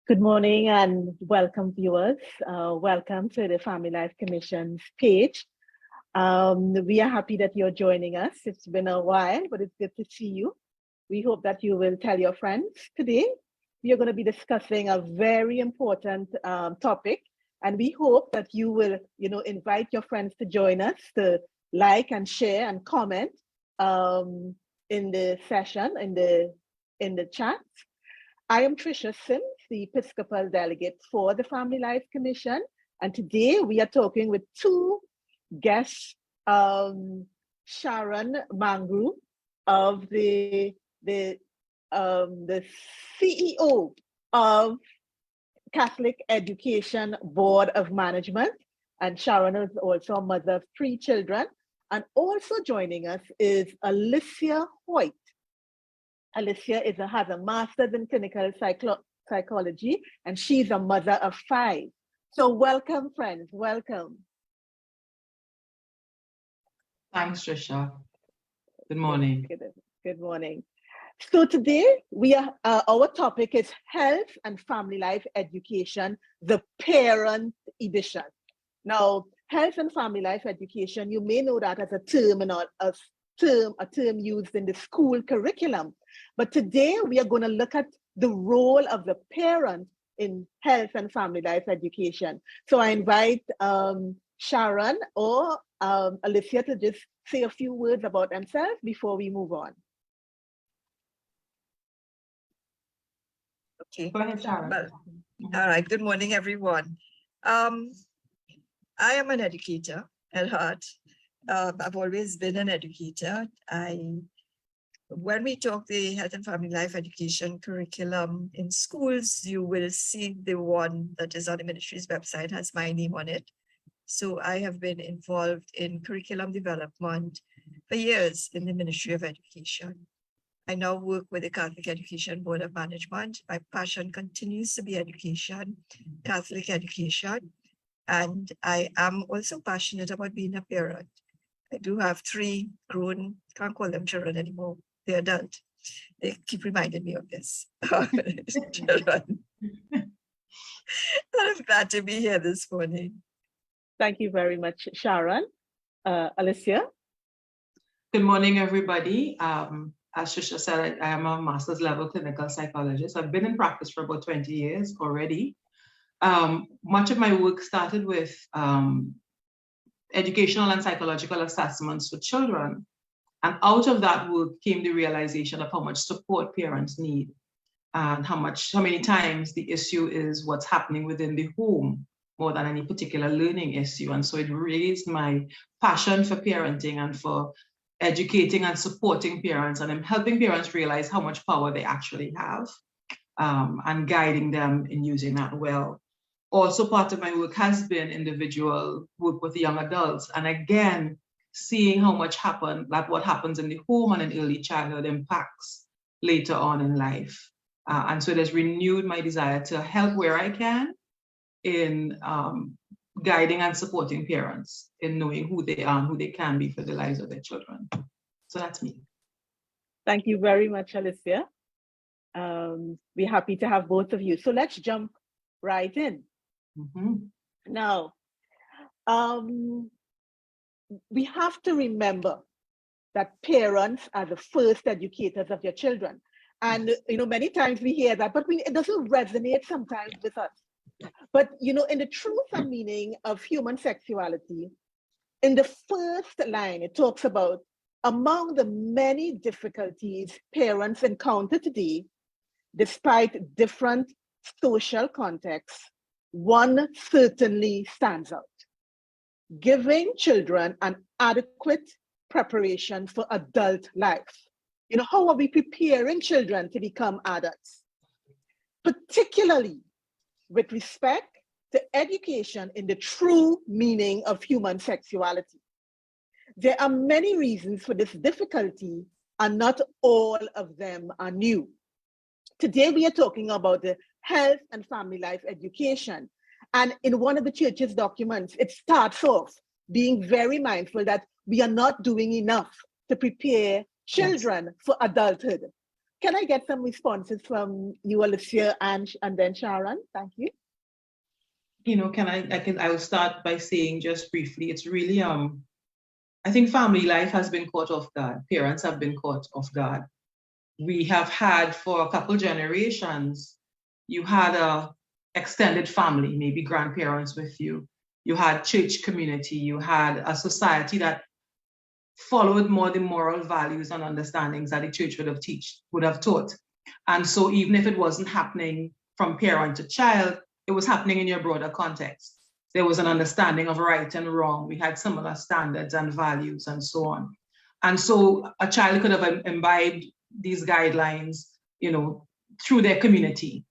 Good morning and welcome viewers. Welcome to the Family Life Commission's page. We are happy that you're joining us. It's been a while, but it's good to see you. We hope that you will tell your friends. Today, we are going to be discussing a very important topic, and we hope that you will, invite your friends to join us, to like and share and comment in the session, in the chat. I am Tricia Sims, the Episcopal Delegate for the Family Life Commission, and today we are talking with two guests, Sharon Mangru of the CEO of Catholic Education Board of Management, and Sharon is also a mother of 3 children, and also joining us is Alicia Hoyt. Alicia has a master's in clinical psychology, and she's a mother of 5. So welcome, friends, welcome. Thanks, Trisha. Good morning. Good morning. So today, our topic is Health and Family Life Education, the Parent Edition. Now, Health and Family Life Education, you may know that as a term used in the school curriculum. But today we are going to look at the role of the parent in health and family life education. So I invite Sharon or Alicia to just say a few words about themselves before we move on. Okay. Go ahead, Sharon. All right. Good morning, everyone. I am an educator at heart. I've always been an educator. When we talk the health and family life education curriculum in schools, you will see the one that is on the ministry's website has my name on it. So I have been involved in curriculum development for years in the Ministry of Education. I now work with the Catholic Education Board of Management. My passion continues to be education, Catholic education, and I am also passionate about being a parent. I do have 3 grown, can't call them children anymore, they're adult. They keep reminding me of this. Children. I'm glad to be here this morning. Thank you very much, Sharon. Alicia? Good morning, everybody. As Trisha said, I am a master's level clinical psychologist. I've been in practice for about 20 years already. Much of my work started with educational and psychological assessments for children. And out of that work came the realization of how much support parents need and how many times the issue is what's happening within the home more than any particular learning issue. And so it raised my passion for parenting and for educating and supporting parents and helping parents realize how much power they actually have and guiding them in using that well. Also, part of my work has been individual work with young adults. And again, seeing how much what happens in the home and in early childhood impacts later on in life. And so it has renewed my desire to help where I can in guiding and supporting parents in knowing who they are and who they can be for the lives of their children. So that's me. Thank you very much, Alicia. We're happy to have both of you. So let's jump right in. Mm-hmm. Now, we have to remember that parents are the first educators of their children. And, many times we hear that, but it doesn't resonate sometimes with us. But, in the truth and meaning of human sexuality, in the first line, it talks about among the many difficulties parents encounter today, despite different social contexts, one certainly stands out: giving children an adequate preparation for adult life. How are we preparing children to become adults? Particularly with respect to education in the true meaning of human sexuality. There are many reasons for this difficulty, and not all of them are new. Today, we are talking about the health and family life education. And in one of the church's documents, it starts off being very mindful that we are not doing enough to prepare children for adulthood. can I get some responses from you, Alicia, and then Sharon? Thank you. You know, I will start by saying just briefly, it's really, I think family life has been caught off guard. Parents have been caught off guard. We have had for a couple generations, you had a extended family, maybe grandparents with you. You had church community, you had a society that followed more the moral values and understandings that the church would have taught. And so even if it wasn't happening from parent to child, it was happening in your broader context. There was an understanding of right and wrong. We had similar standards and values and so on. And so a child could have imbibed these guidelines, you know, through their community.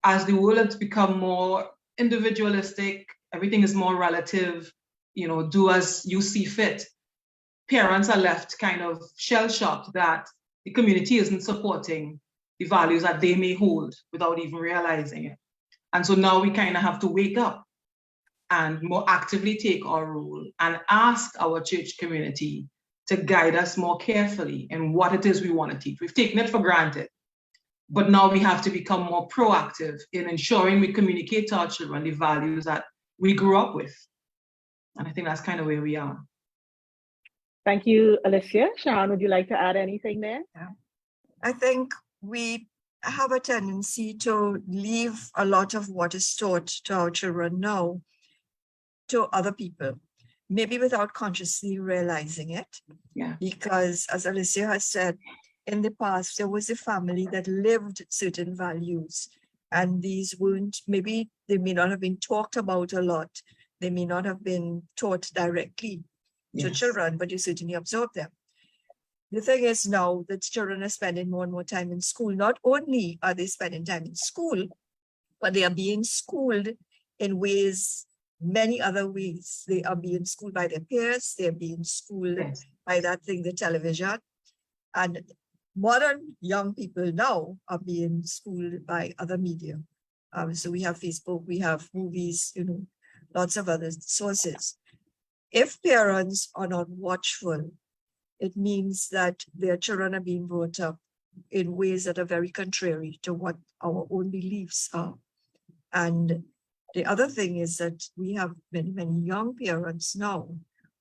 As the world has become more individualistic, everything is more relative, you know, do as you see fit. Parents are left kind of shell-shocked that the community isn't supporting the values that they may hold without even realizing it. And so now we kind of have to wake up and more actively take our role and ask our church community to guide us more carefully in what it is we want to teach. We've taken it for granted, but now we have to become more proactive in ensuring we communicate to our children the values that we grew up with. And I think that's kind of where we are. Thank you, Alicia. Sharon, would you like to add anything there? Yeah. I think we have a tendency to leave a lot of what is taught to our children now to other people, maybe without consciously realizing it. Yeah. Because as Alicia has said, in the past, there was a family that lived certain values, and these weren't, maybe they may not have been talked about a lot. They may not have been taught directly to children, but you certainly absorb them. The thing is now that children are spending more and more time in school. Not only are they spending time in school, but they are being schooled in ways, many other ways. They are being schooled by their peers. They're being schooled by that thing, the television. And modern young people now are being schooled by other media. So we have Facebook, we have movies, you know, lots of other sources. If parents are not watchful, it means that their children are being brought up in ways that are very contrary to what our own beliefs are. And the other thing is that we have many, many young parents now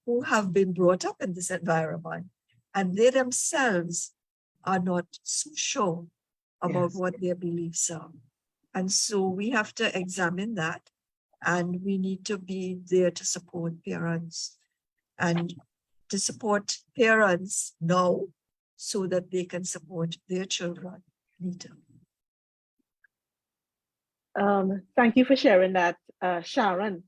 who have been brought up in this environment, and they themselves are not so sure about what their beliefs are. And so we have to examine that, and we need to be there to support parents and to support parents now so that they can support their children later. Thank you for sharing that, Sharon.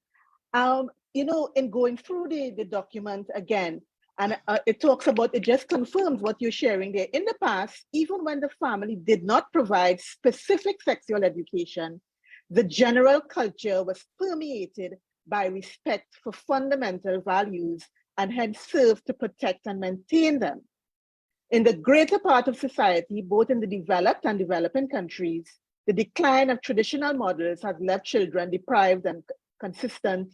You know, in going through the document again, and it talks about, it just confirms what you're sharing there. In the past, even when the family did not provide specific sexual education, the general culture was permeated by respect for fundamental values and hence served to protect and maintain them. In the greater part of society, both in the developed and developing countries, the decline of traditional models has left children deprived of consistent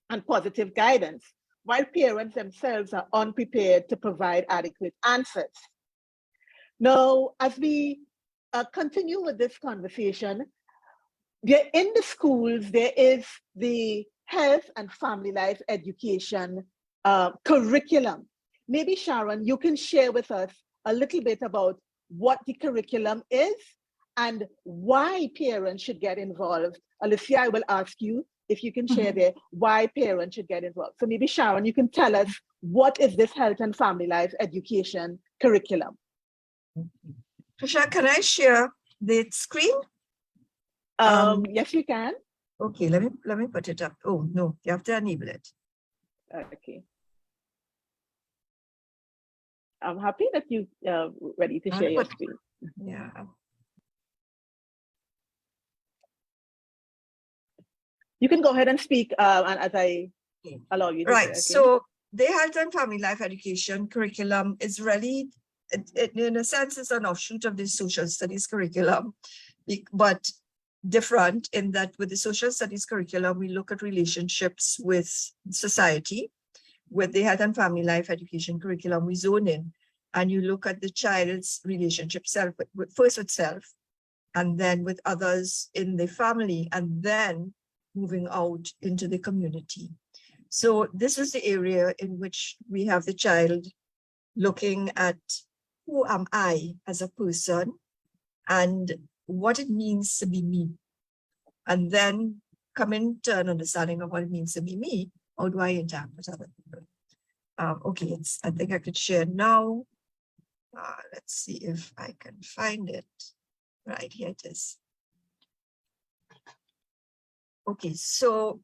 and positive guidance, while parents themselves are unprepared to provide adequate answers. Now, as we continue with this conversation, in the schools, there is the health and family life education curriculum. Maybe Sharon, you can share with us a little bit about what the curriculum is and why parents should get involved. Alicia, I will ask you if you can share there why parents should get involved. So maybe Sharon, you can tell us what is this health and family life education curriculum? Trisha, can I share the screen? Yes, you can. Okay, let me put it up. Oh no, you have to enable it. Okay. I'm happy that you ready to share your screen. Yeah. You can go ahead and speak and as I allow you to. Right. Say, okay? So the health and family life education curriculum is really, in a sense, it's an offshoot of the social studies curriculum, but different in that with the social studies curriculum, we look at relationships with society. With the health and family life education curriculum, we zone in and you look at the child's relationship first with self, and then with others in the family, and then moving out into the community. So this is the area in which we have the child looking at who am I as a person and what it means to be me. And then coming to an understanding of what it means to be me. How do I interact with other people? Okay, I think I could share now. Let's see if I can find it. Right, here it is. Okay, so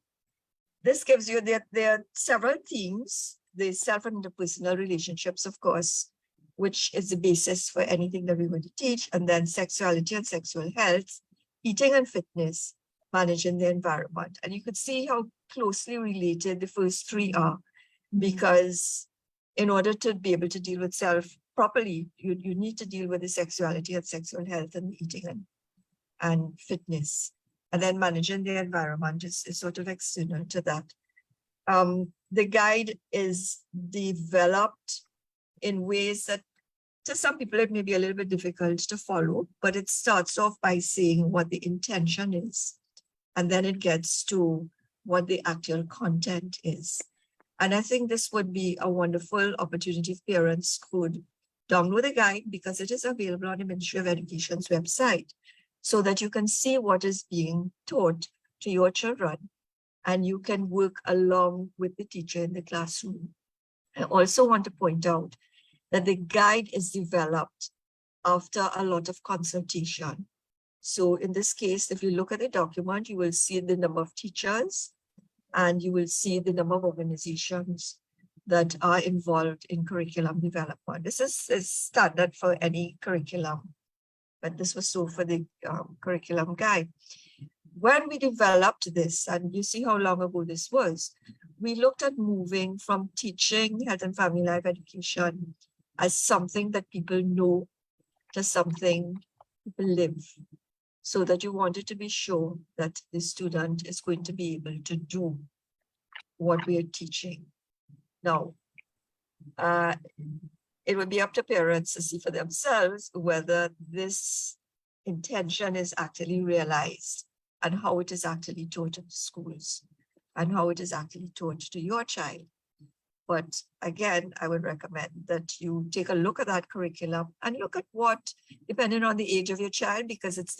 this gives you, there are several themes. The self and interpersonal relationships, of course, which is the basis for anything that we're going to teach. And then sexuality and sexual health, eating and fitness, managing the environment. And you could see how closely related the first three are, because in order to be able to deal with self properly, you need to deal with the sexuality and sexual health and eating and fitness. And then managing the environment is sort of external to that. The guide is developed in ways that to some people it may be a little bit difficult to follow, but it starts off by saying what the intention is, and then it gets to what the actual content is. And I think this would be a wonderful opportunity if parents could download the guide, because it is available on the Ministry of Education's website, so that you can see what is being taught to your children and you can work along with the teacher in the classroom. I also want to point out that the guide is developed after a lot of consultation. So in this case, if you look at the document, you will see the number of teachers and you will see the number of organizations that are involved in curriculum development. This is standard for any curriculum, but this was so for the curriculum guide. When we developed this, and you see how long ago this was, we looked at moving from teaching health and family life education as something that people know to something people live, so that you wanted to be sure that the student is going to be able to do what we are teaching. Now, it would be up to parents to see for themselves whether this intention is actually realized and how it is actually taught in schools and how it is actually taught to your child. But again, I would recommend that you take a look at that curriculum and look at what, depending on the age of your child, because it's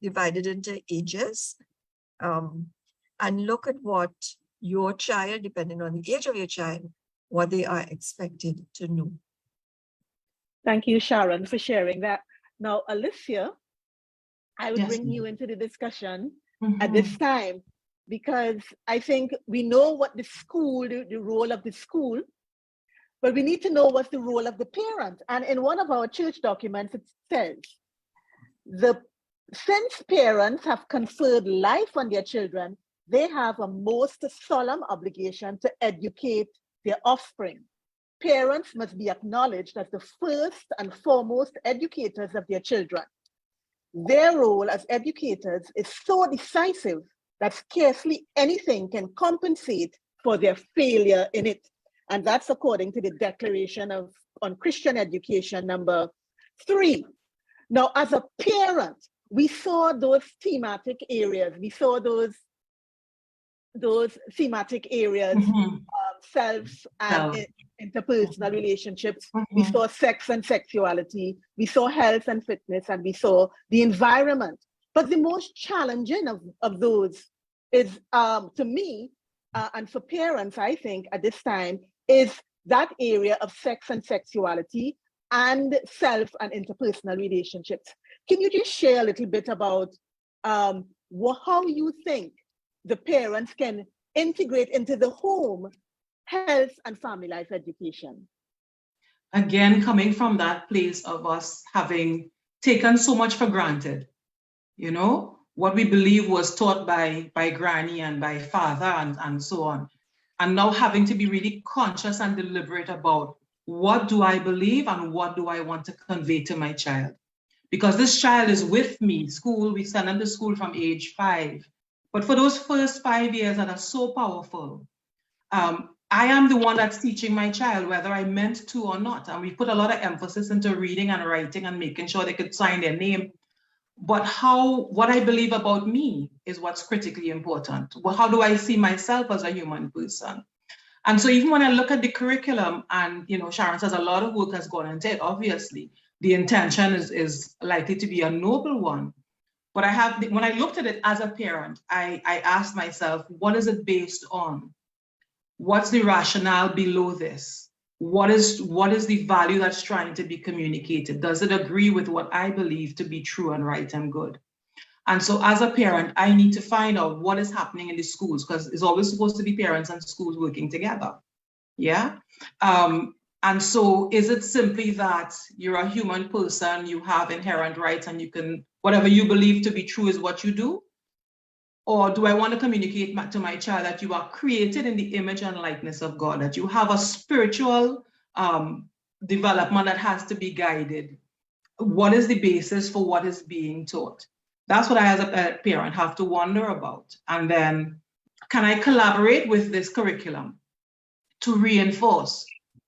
divided into ages, and look at what your child, depending on the age of your child, what they are expected to know. Thank you, Sharon, for sharing that. Now, Alicia, I would bring you into the discussion at this time, because I think we know what the school, the role of the school, but we need to know what's the role of the parent. And in one of our church documents, it says, since parents have conferred life on their children, they have a most solemn obligation to educate their offspring. Parents must be acknowledged as the first and foremost educators of their children. Their role as educators is so decisive that scarcely anything can compensate for their failure in it. And that's according to the Declaration on Christian Education number 3. Now, as a parent, we saw those thematic areas. We saw those thematic areas, self and interpersonal relationships. We saw sex and sexuality. We saw health and fitness, and we saw the environment. But the most challenging of those is, to me, and for parents, I think, at this time, is that area of sex and sexuality and self and interpersonal relationships. Can you just share a little bit about how you think the parents can integrate into the home health and family life education? Again, coming from that place of us having taken so much for granted, you know, what we believe was taught by granny and by father and so on. And now having to be really conscious and deliberate about what do I believe and what do I want to convey to my child? Because this child is with me. School, we send them to school from age 5. But for those first 5 years that are so powerful, I am the one that's teaching my child, whether I meant to or not. And we put a lot of emphasis into reading and writing and making sure they could sign their name. But what I believe about me is what's critically important. Well, how do I see myself as a human person? And so even when I look at the curriculum, and Sharon says a lot of work has gone into it, obviously, the intention is likely to be a noble one. But when I looked at it as a parent, I asked myself, what is it based on? What's the rationale below this? What is the value that's trying to be communicated? Does it agree with what I believe to be true and right and good? And so as a parent, I need to find out what is happening in the schools, because it's always supposed to be parents and schools working together. Yeah. And so is it simply that you're a human person, you have inherent rights, and you can, whatever you believe to be true is what you do? Or do I want to communicate to my child that you are created in the image and likeness of God, that you have a spiritual development that has to be guided? What is the basis for what is being taught? That's what I, as a parent, have to wonder about. And then, can I collaborate with this curriculum to reinforce?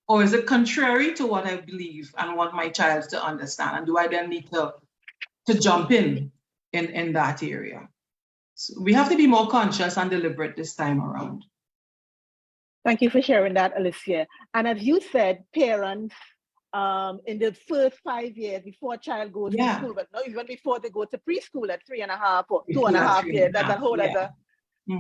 Or is it contrary to what I believe and want my child to understand? And do I then need to jump in that area? So we have to be more conscious and deliberate this time around. Thank you for sharing that, Alicia. And as you said, parents, in the first 5 years before a child goes to school, but not even before they go to preschool at 3.5 or 2.5 years, that's a whole other,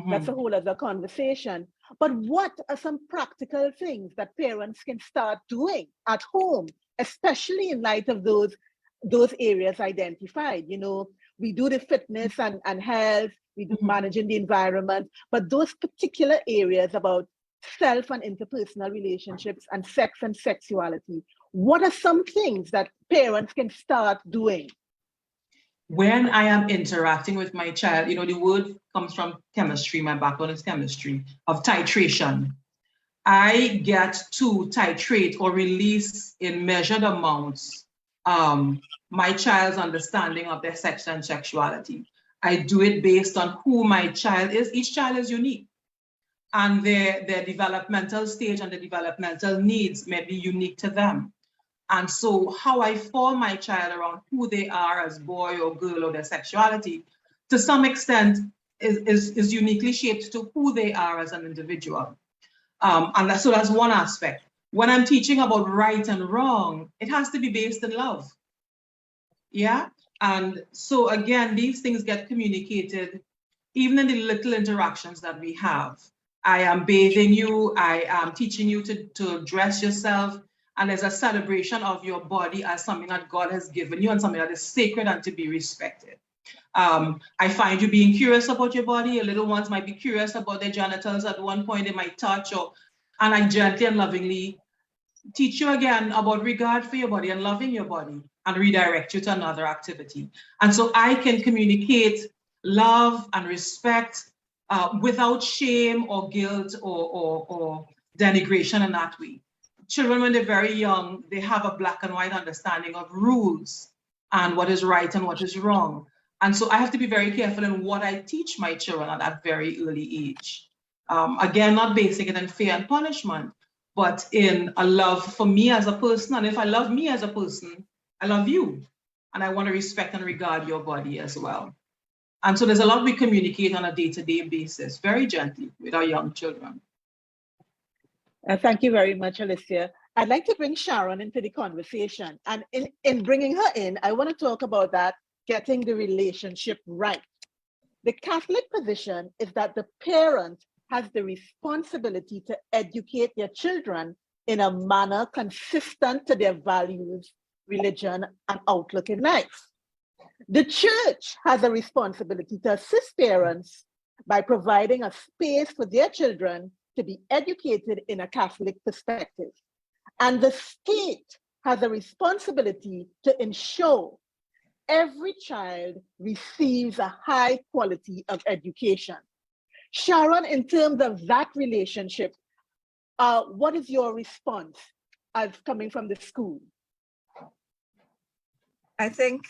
that's a whole other conversation. But what are some practical things that parents can start doing at home, especially in light of those areas identified? We do the fitness and health, we do managing the environment, but those particular areas about self and interpersonal relationships and sex and sexuality, what are some things that parents can start doing? When I am interacting with my child, the word comes from chemistry, my background is chemistry, of titration. I get to titrate or release in measured amounts my child's understanding of their sex and sexuality. I do it based on who my child is. Each child is unique, and their developmental stage and the developmental needs may be unique to them. And so how I form my child around who they are as boy or girl or their sexuality, to some extent, is uniquely shaped to who they are as an individual. And so that's one aspect. When I'm teaching about right and wrong, it has to be based in love. Yeah. And so again, these things get communicated even in the little interactions that we have. I am bathing you, I am teaching you to dress yourself, and there's a celebration of your body as something that God has given you and something that is sacred and to be respected. I find you being curious about your body. Your little ones might be curious about their genitals at one point, they might touch, and I gently and lovingly teach you again about regard for your body and loving your body and redirect you to another activity. And so I can communicate love and respect without shame or guilt or denigration in that way. Children, when they're very young, they have a black and white understanding of rules and what is right and what is wrong. And so I have to be very careful in what I teach my children at that very early age. Again, not basing it in fear and punishment, but in a love for me as a person. And if I love me as a person, I love you. And I want to respect and regard your body as well. And so there's a lot we communicate on a day-to-day basis, very gently with our young children. Thank you very much, Alicia. I'd like to bring Sharon into the conversation. And in bringing her in, I want to talk about that, getting the relationship right. The Catholic position is that the parent has the responsibility to educate their children in a manner consistent to their values, religion, and outlook in life. The church has a responsibility to assist parents by providing a space for their children to be educated in a Catholic perspective. And the state has a responsibility to ensure every child receives a high quality of education. Sharon, in terms of that relationship, what is your response as coming from the school? I think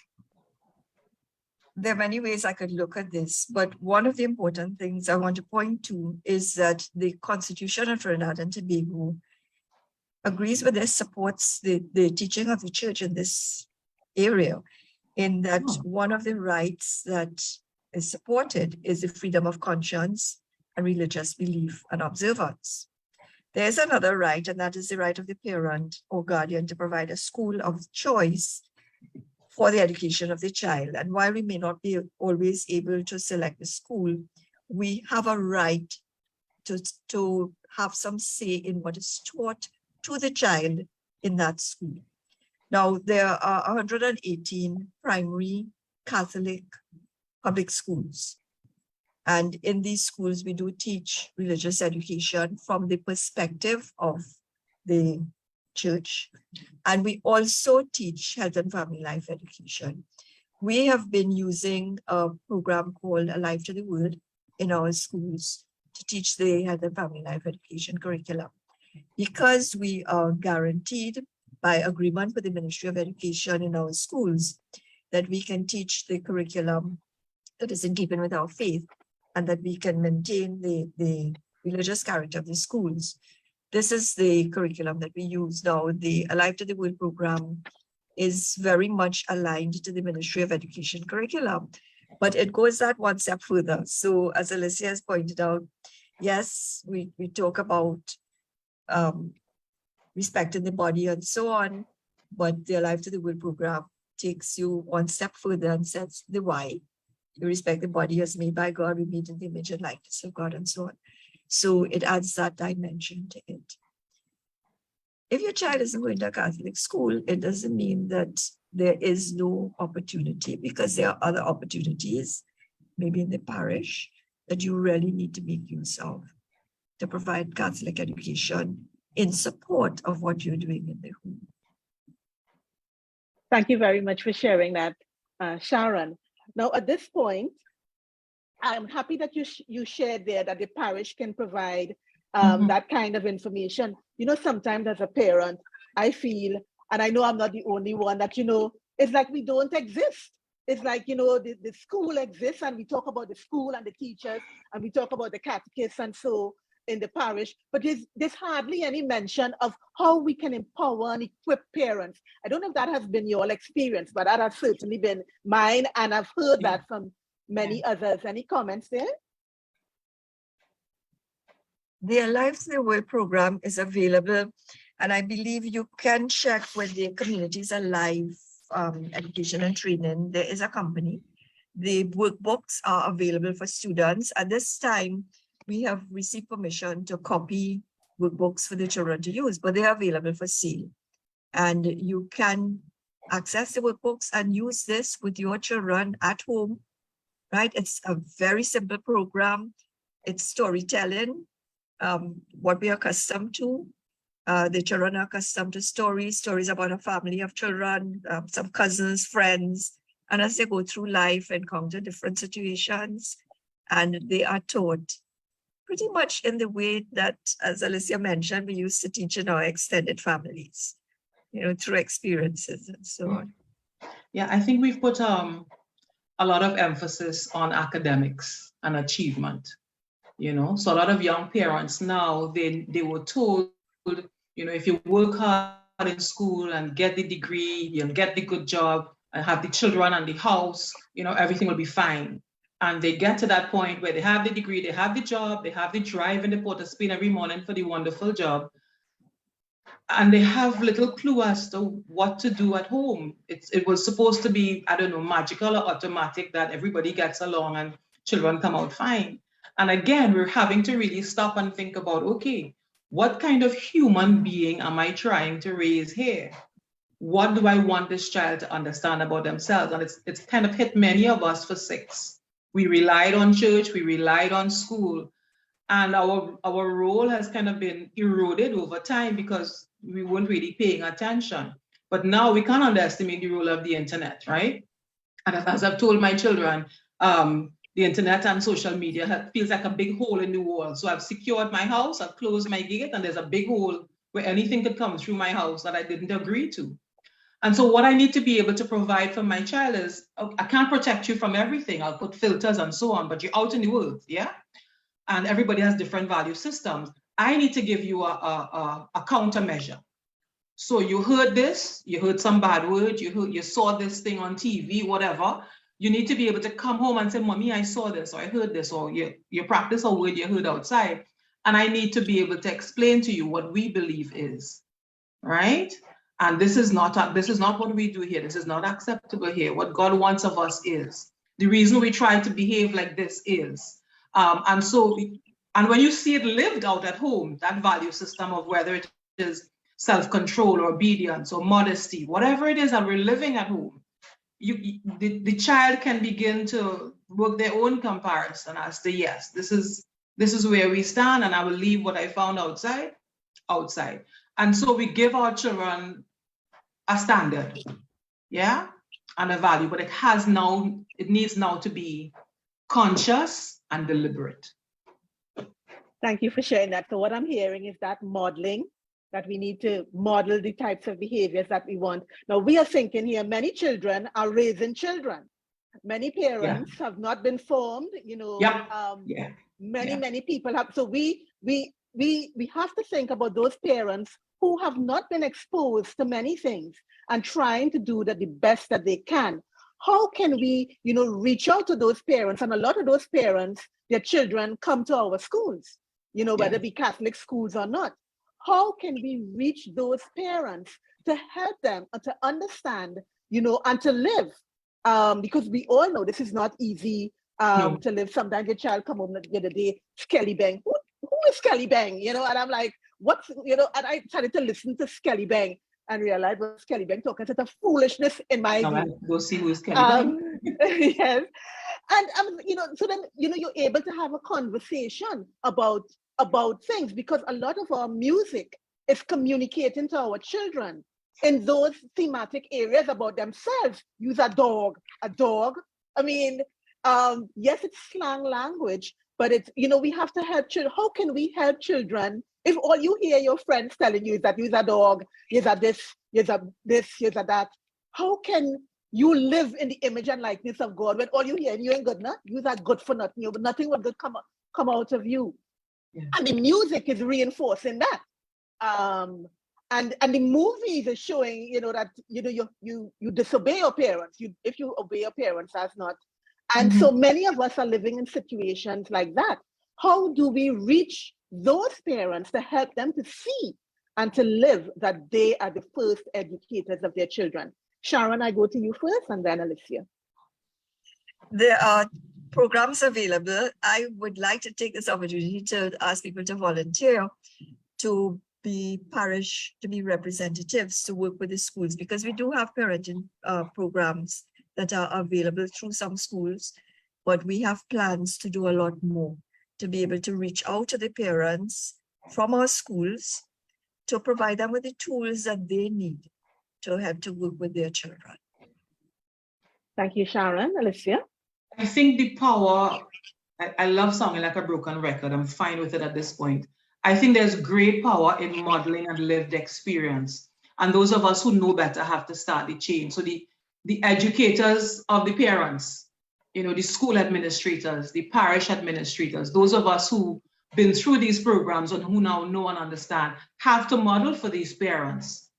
there are many ways I could look at this, but one of the important things I want to point to is that the Constitution of Trinidad and Tobago agrees with this, supports the teaching of the church in this area, in that one of the rights that is supported is the freedom of conscience and religious belief and observance. There's another right, and that is the right of the parent or guardian to provide a school of choice for the education of the child. And while we may not be always able to select the school, we have a right to have some say in what is taught to the child in that school. Now, there are 118 primary Catholic public schools. And in these schools, we do teach religious education from the perspective of the church. And we also teach health and family life education. We have been using a program called Alive to the Word in our schools to teach the health and family life education curriculum, because we are guaranteed by agreement with the Ministry of Education in our schools that we can teach the curriculum that is in keeping with our faith, and that we can maintain the religious character of the schools. This is the curriculum that we use now. The Alive to the World program is very much aligned to the Ministry of Education curriculum, but it goes that one step further. So as Alicia has pointed out, yes, we talk about respecting the body and so on, but the Alive to the World program takes you one step further and says the why. You respect the body as made by God, we made in the image and likeness of God, and so on. So it adds that dimension to it. If your child isn't going to a Catholic school, it doesn't mean that there is no opportunity, because there are other opportunities, maybe in the parish, that you really need to make use of to provide Catholic education in support of what you're doing in the home. Thank you very much for sharing that, Sharon. Now, at this point, I'm happy that you shared there that the parish can provide that kind of information. You know, sometimes as a parent, I feel, and I know I'm not the only one, that, it's like we don't exist. It's like, the school exists, and we talk about the school and the teachers, and we talk about the catechists and so in the parish, but there's hardly any mention of how we can empower and equip parents. I don't know if that has been your experience, but that has certainly been mine, and I've heard that from many others. Any comments there? The Alive to the World program is available, and I believe you can check with the Communities Alive Education and Training. There is a company. The workbooks are available for students. At this time, we have received permission to copy workbooks for the children to use, but they are available for sale. And you can access the workbooks and use this with your children at home, right? It's a very simple program. It's storytelling, what we are accustomed to. The children are accustomed to stories about a family of children, some cousins, friends, and as they go through life, encounter different situations, and they are taught pretty much in the way that, as Alicia mentioned, we used to teach in our extended families, through experiences and so on. Yeah, I think we've put a lot of emphasis on academics and achievement, So a lot of young parents now, they were told, if you work hard in school and get the degree, you'll get the good job and have the children and the house, everything will be fine. And they get to that point where they have the degree, they have the job, they have the drive in the Port of Spain every morning for the wonderful job. And they have little clue as to what to do at home. It was supposed to be, I don't know, magical or automatic that everybody gets along and children come out fine. And again, we're having to really stop and think about, okay, what kind of human being am I trying to raise here? What do I want this child to understand about themselves? And it's kind of hit many of us for 6. We relied on church, we relied on school, and our role has kind of been eroded over time because we weren't really paying attention. But now we can't underestimate the role of the internet, right? And as I've told my children, the internet and social media feels like a big hole in the wall. So I've secured my house, I've closed my gate, and there's a big hole where anything could come through my house that I didn't agree to. And so what I need to be able to provide for my child is, I can't protect you from everything. I'll put filters and so on, but you're out in the world, yeah? And everybody has different value systems. I need to give you a countermeasure. So you heard this, you heard some bad words, you saw this thing on TV, whatever. You need to be able to come home and say, Mommy, I saw this, or I heard this, or you practice a word you heard outside. And I need to be able to explain to you what we believe is, right? And this is not what we do here. This is not acceptable here. What God wants of us is. The reason we try to behave like this is. And when you see it lived out at home, that value system of whether it is self-control or obedience or modesty, whatever it is that we're living at home, the child can begin to work their own comparison as to, yes, this is where we stand, and I will leave what I found outside. And so we give our children a standard, yeah, and a value, but it needs now to be conscious and deliberate. Thank you for sharing that. So what I'm hearing is that modeling, that we need to model the types of behaviors that we want. Now we are thinking here, many children are raising children. Many parents have not been formed, many people have. So we have to think about those parents who have not been exposed to many things and trying to do the best that they can. How can we, reach out to those parents? And a lot of those parents, their children come to our schools, whether it be Catholic schools or not. How can we reach those parents to help them and to understand, and to live? Because we all know this is not easy to live. Sometimes your child come home the other day, Skelly Bang. Who is Skelly Bang? And I'm like, what's, and I started to listen to Skelly Bang and realize what Skelly Bang talking such a foolishness in my view. Go see who is Skelly Bang. Yes. And, so then, you're able to have a conversation about things, because a lot of our music is communicating to our children in those thematic areas about themselves. Use a dog. I mean, yes, it's slang language, but it's, we have to help children. How can we help children if all you hear your friends telling you is that use a dog, use a this, use a that? How can you live in the image and likeness of God when all you hear, and you ain't good enough, you are good for nothing, but nothing will good come out of you. Yeah. And the music is reinforcing that. And the movies are showing, that you disobey your parents. If you obey your parents, that's not. And so many of us are living in situations like that. How do we reach those parents to help them to see and to live that they are the first educators of their children? Sharon, I go to you first, and then Alicia. There are programs available. I would like to take this opportunity to ask people to volunteer to be representatives, to work with the schools, because we do have parenting programs that are available through some schools, but we have plans to do a lot more, to be able to reach out to the parents from our schools to provide them with the tools that they need to help to work with their children. Thank you, Sharon. Alicia? I think the power, I love sounding like a broken record. I'm fine with it at this point. I think there's great power in modeling and lived experience. And those of us who know better have to start the change. So the educators of the parents, the school administrators, the parish administrators, those of us who've been through these programs and who now know and understand, have to model for these parents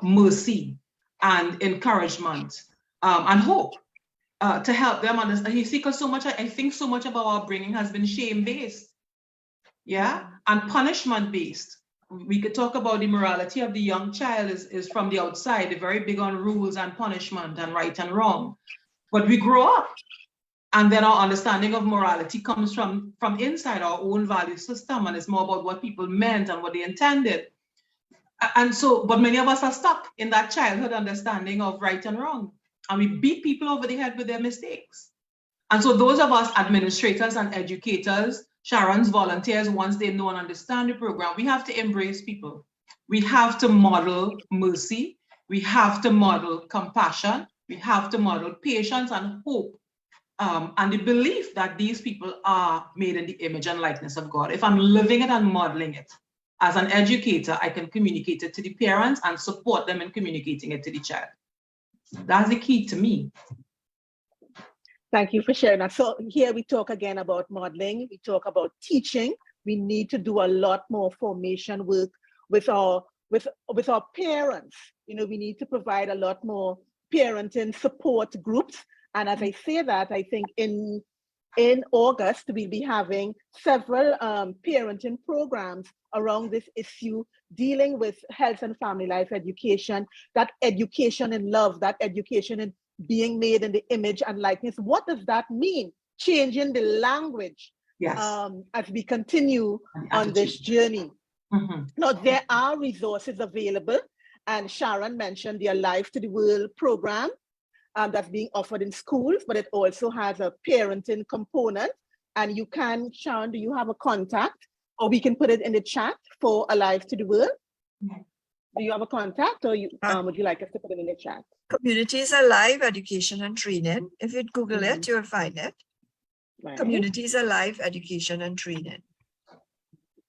mercy and encouragement and hope. To help them understand. You see, because I think so much of our upbringing has been shame-based, and punishment-based. We could talk about the morality of the young child is from the outside. They're very big on rules and punishment and right and wrong. But we grow up, and then our understanding of morality comes from inside our own value system, and it's more about what people meant and what they intended. And so, but many of us are stuck in that childhood understanding of right and wrong. And we beat people over the head with their mistakes. And so those of us administrators and educators, Sharon's volunteers, once they know and understand the program, we have to embrace people. We have to model mercy. We have to model compassion. We have to model patience and hope. And the belief that these people are made in the image and likeness of God. If I'm living it and modeling it, as an educator, I can communicate it to the parents and support them in communicating it to the child. That's the key to me. Thank you for sharing that. So here we talk again about modeling. We talk about teaching. We need to do a lot more formation work with our parents. We need to provide a lot more parenting support groups. And as I say that, I think in August, we'll be having several parenting programs around this issue, dealing with health and family life education, that education in love, that education in being made in the image and likeness. What does that mean? Changing the language, yes, as we continue on this journey. Mm-hmm. Now, there are resources available, and Sharon mentioned the Alive to the World program that's being offered in schools, but it also has a parenting component. And you can, Sharon, do you have a contact? Or we can put it in the chat for Alive to the World. Mm-hmm. Do you have a contact, or would you like us to put it in the chat? Communities Alive Education and Training. If you Google it, you'll find it. Right. Communities Alive Education and Training.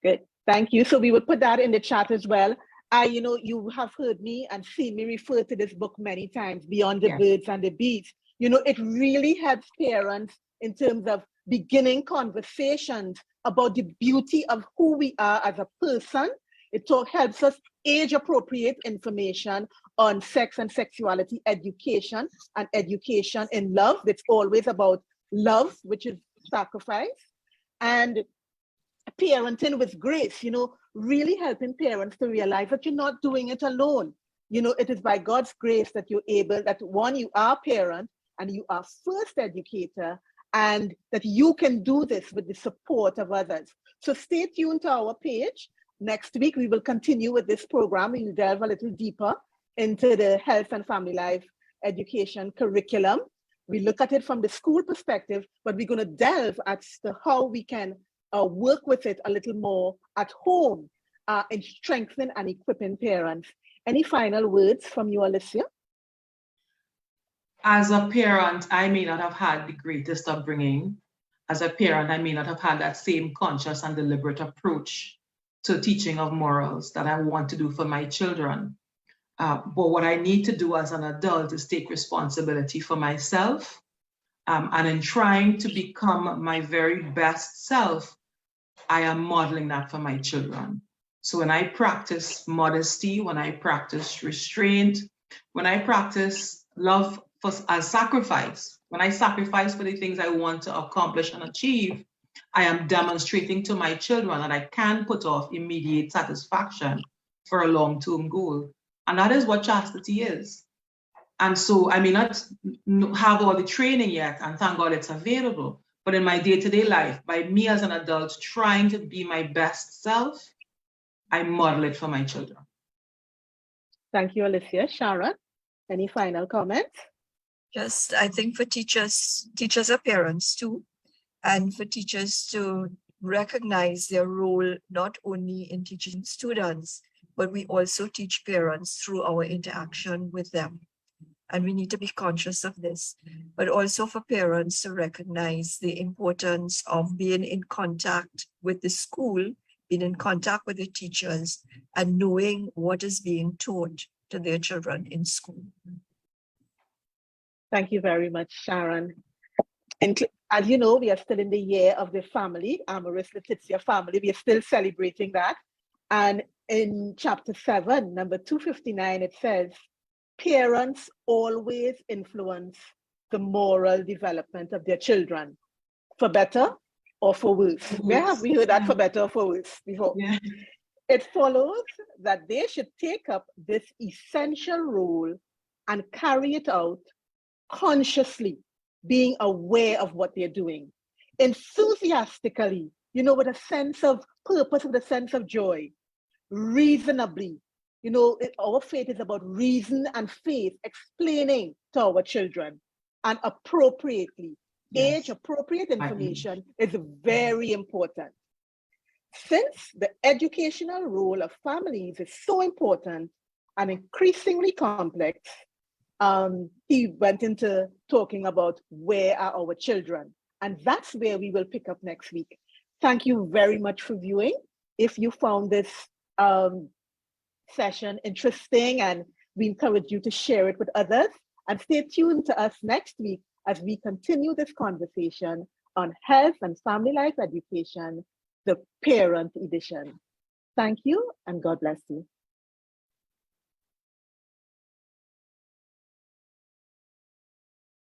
Good, thank you. So we will put that in the chat as well. You have heard me and seen me refer to this book many times, Beyond the Birds and the Bees. It really helps parents in terms of beginning conversations about the beauty of who we are as a person. It helps us age-appropriate information on sex and sexuality education and education in love. It's always about love, which is sacrifice, and parenting with grace, really helping parents to realize that you're not doing it alone. It is by God's grace that you're able, that one, you are parent and you are first educator, and that you can do this with the support of others. So stay tuned to our page. Next week, we will continue with this program. We will delve a little deeper into the health and family life education curriculum. We look at it from the school perspective, but we're going to delve as to how we can work with it a little more at home in strengthening and equipping parents. Any final words from you, Alicia? As a parent, I may not have had the greatest upbringing. As a parent, I may not have had that same conscious and deliberate approach to teaching of morals that I want to do for my children. But what I need to do as an adult is take responsibility for myself. And in trying to become my very best self, I am modeling that for my children. So when I practice modesty, when I practice restraint, when I practice love as sacrifice, when I sacrifice for the things I want to accomplish and achieve, I am demonstrating to my children that I can put off immediate satisfaction for a long-term goal. And that is what chastity is. And so I may not have all the training yet, and thank God it's available. But in my day-to-day life, by me as an adult trying to be my best self, I model it for my children. Thank you, Alicia. Sharon, any final comments? Just, I think for teachers are parents too, and for teachers to recognize their role not only in teaching students, but we also teach parents through our interaction with them. And we need to be conscious of this, but also for parents to recognize the importance of being in contact with the school, being in contact with the teachers, and knowing what is being taught to their children in school. Thank you very much, Sharon. And as you know, we are still in the year of the family, Amoris Laetitia family. We are still celebrating that. And in chapter 7, number 259, it says, parents always influence the moral development of their children, for better or for worse. Where have we heard that, for better or for worse, before? Yeah. It follows that they should take up this essential role and carry it out consciously, being aware of what they're doing, enthusiastically, with a sense of purpose, with a sense of joy, reasonably. Our faith is about reason and faith, explaining to our children, and appropriately. Yes. Age-appropriate information is very important. Since the educational role of families is so important and increasingly complex, he went into talking about where are our children, and that's where we will pick up next week. Thank you very much for viewing. If you found this session interesting, and we encourage you to share it with others. And stay tuned to us next week as we continue this conversation on health and family life education, the parent edition. Thank you, and God bless you.